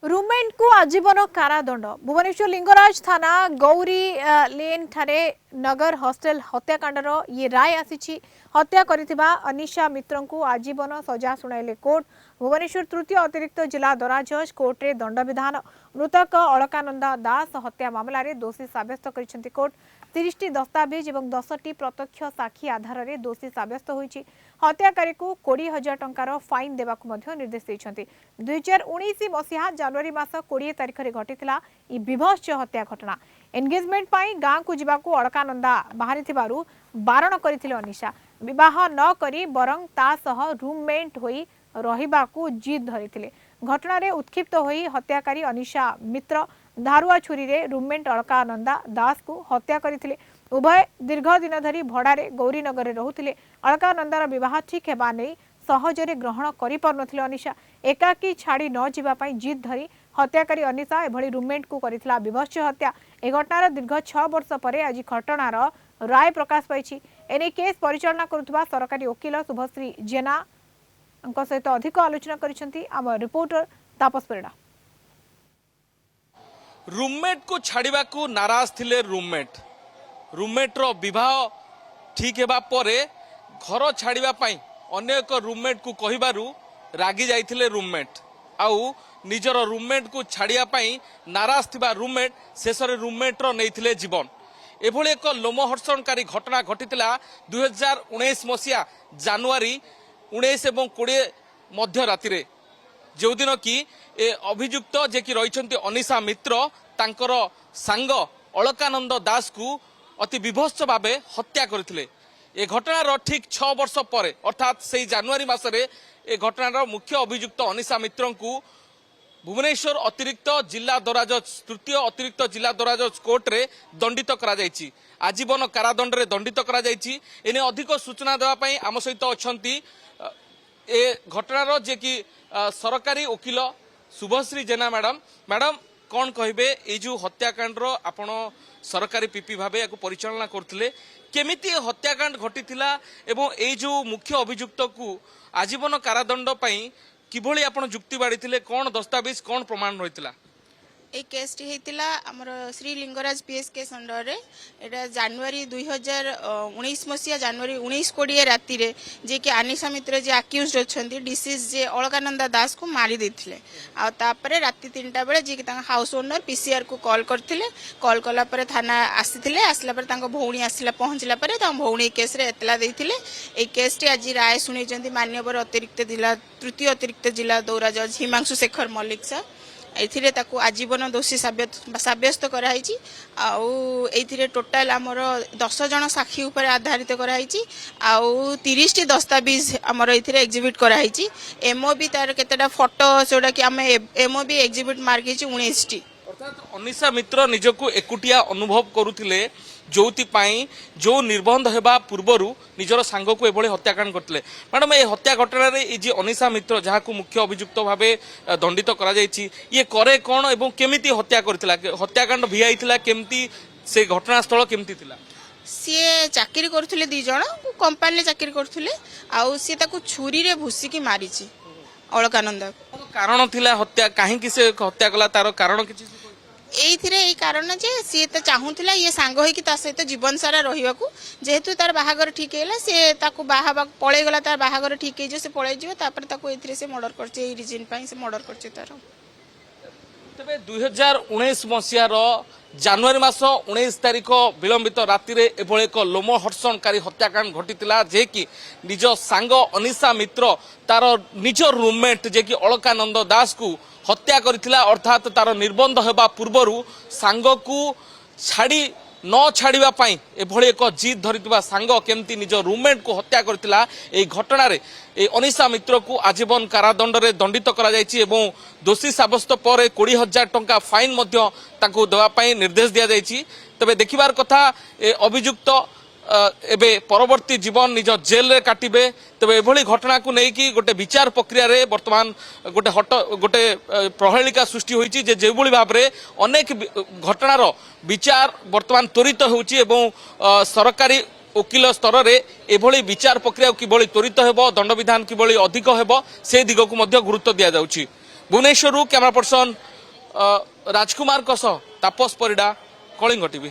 Roommate को आजीवन कारादंड भुवनेश्वर लिंगराज थाना गौरी लेन ठारे नगर हॉस्टेल हत्याकांडर ये राय आसी हत्या करिथिबा अनिशा मित्र को आजीवन सजा सुनाइले कोर्ट। भुवनेश्वर तृतीय अतिरिक्त जिला दरा जज कोर्ट रे दंड विधान। मृतक अलकानंदा दास हत्या मामला रे दोषी साब्यस्त करिसेंती कोर्ट। 30टी दस्तावेज और 10टी प्रत्यक्ष साक्षी आधार में दोषी साब्यस्त होईछि। हत्याकारी को 20,000 टंकार फाइन देवाक मध्य निर्देश देइछन्ति। 2019 मसीहा जनवरी मास 20 तारिख रे घटिथिला ई विभत्स हत्या घटना। एंगेजमेंट पाई गाँ को जिबाकू अलकानंदा बाहरी थिबारु बारण करिथिले अनिशा। विवाह न करी बरंग ता सह रूममेट होई रहिबाकू जिद धरिथिले। घटना रे उत्क्षिप्त होई हत्याकारी अनिशा मित्र धारुआ छुरी रे रूममेट अलकानंदा दास को हत्या करथिले। उभय दीर्घ दिन धरी भड़ारे गौरीनगर रहुथिले। अलकानंदार विवाह ठीक हेबा नै सहजरे ग्रहण करि परनथिले अनिशा। एकाकी छाड़ी न जिबा पई जिद धरी हत्याकारी अनिशा एभली रूममेट को करिथिला विभत्स हत्या। ए घटनार दीर्घ 6 वर्ष परे आज घटनार राय प्रकाश पाइछि। एने केस परिचालना करुथबा सरकारी वकील शुभश्री जेना सहित अधिक आलोचना करिसेंती आम रिपोर्टर तापस परिडा। रूममेट को छाड़िबा को नाराज थिले रूममेट रो विवाह ठीक हेबा परे घर छाड़िबा पई अन्य एक रूममेट को कहिबारु रागी जाइथिले रूममेट आउ निजर रूममेट को छाड़िया पई नाराज थिबा रूममेट शेषरे रूममेट रो नैथिले जीवन। एभली एक लोमहर्षणकारी घटना घटिथिला 2019 मसीहा जनवरी 19 एवं 20 मध्य राति जो दिन कि अभियुक्त जे कि रही अनिशा मित्र तांकर सांग अलकानंद दास को अति विभत्स भाव हत्या करथिले। ए घटनार ठीक 6 वर्ष पर अर्थात से जनवरी मासरे ए घटनार मुख्य अभियुक्त अनिशा मित्र को भुवनेश्वर अतिरिक्त जिला दराज तृतीय अतिरिक्त जिला दराज कोर्ट रे दंडित करा जायछि। आजीवन कारादंड रे दंडित करा जायछि। एने अधिक सूचना देवा पई आम सहित अछंती ए घटनार जे कि सरकारी वकील शुभश्री जेना मैडम कौन कहे ये जो हत्याकांड आपण सरकारी पीपी भाव या परिचालना करते केमिति हत्याकांड घटीथिला एवं ए जो मुख्य अभियुक्त को आजीवन कारादंड पई किभली आपण जुक्ति बाड़ी कौन दस्तावेज कौन प्रमाण रही ए केस टी हेतिला हमर Shri Lingaraj PS case under रे एटा जनवरी 2019 मसिया जनवरी 19-20 राति रे जे कि अनिशा मित्र जे अक्यूज्ड अछंती डिसीज जे अलकानंदा दास को मारी देथिले आ तापरे राति 3टा बेले जे कि तांग हाउस ओनर पीसीआर को कॉल करथिले। कॉल कला परे थाना आसीथिले। आसला परे तांग भौणी आसीला पहुंचला परे तांग भौणी केस रे एतला देथिले। ए केस टी आज राय सुनिचंती मान्यवर अतिरिक्त जिला तृतीय अतिरिक्त जिला दौरा जज हिमांशु शेखर मल्लिक सा एथिरे ताकू आजीवन दोषी साब्यस्त कराई आउ एथिरे टोटाल आमर 10 जन साक्षी उपर आधारित कराई आउ 30टी दस्तावेज आमर एथिरे एग्जिबिट कराई। एमओबी तार केतेटा फोटो जोडा कि आम एमओबी एग्जिबिट मार्गी 19टी। अर्थात अनिशा मित्र निजको एकुटिया अनुभव करुथिले जोपाई जो निर्बंध होगा पूर्वर निजर सांग को एभली हत्याकांड करते। मैडम ये हत्या घटना रे जे अनिशा मित्र जहाँ को मुख्य अभियुक्त भाव दंडित करा ये करे कौन एवं केमिति हत्या करथिला हत्याकांड भिआई थिला केमिति से घटनास्थल केमिति थिला सी चाकरी करथुले 2 जण कंपनी चाकरी करथुले आउ सी ताकू छुरी रे भुसिकी मारिची अलकानंद कारण थिला हत्या काहे कि से हत्या कला तार कारण किछि एई कारण जे सी तो चाहूला ये सांग होई कि ता सहित जीवन सारा रहिबाकू जेहेतु तार बाहागर ठीक हैला से ताकू बाहा पळै गला तार बाहागर ठीक है जो से पळै जिवो तापर ताकू एथिरे से मर्डर करचे एई रीजन पई से मर्डर करचे तार। तबे 2019 मसिया रो जनवरी मास 19 तारिख विलंबित राति रे एभले एक लोमहर्षणकारी हत्याकांड घटितिला जे कि निज सांग अनिशा मित्र तार निज रूममेट जे कि अलकानंद दास को हत्या करथिला। अर्थात तार निर्बंध होगा पूर्वर सांग को छाड़ी न छाड़िबा पई एभली एक जिद धरिथिबा सांग केमती निज रूममेट को हत्या करथिला। ए घटना रे ए अनिशा मित्र को आजीवन कारादंड रे दंडित करा जायछि एवं दोषी साब्यस्त पर 20,000 टंका फाइन मध्य ताकू देवा पई निर्देश दिया जायछि। तबे देखिबार कथा ए अभियुक्त एबे परवर्ती जीवन निज जेल रे काटिबे। तबे एभली घटना को नेकी गोटे विचार प्रक्रिया रे वर्तमान गोटे प्रहेलिका सृष्टि होईछि जे जेभली भाबरे अनेक घटनार विचार वर्तमान त्वरित होउछि एवं सरकारी वकील स्तर रे एभली विचार प्रक्रिया किभली त्वरित हेबो दंड विधान किभली अधिक हेबो से दिगकु मध्य गुरुत्व दिया जाउछि। भुवनेश्वर कैमरा पर्सन ରାଜକୁମାରଙ୍କ ସହ ତାପସ ପରିଡ଼ା, କଳିଙ୍ଗ ଟିଭି।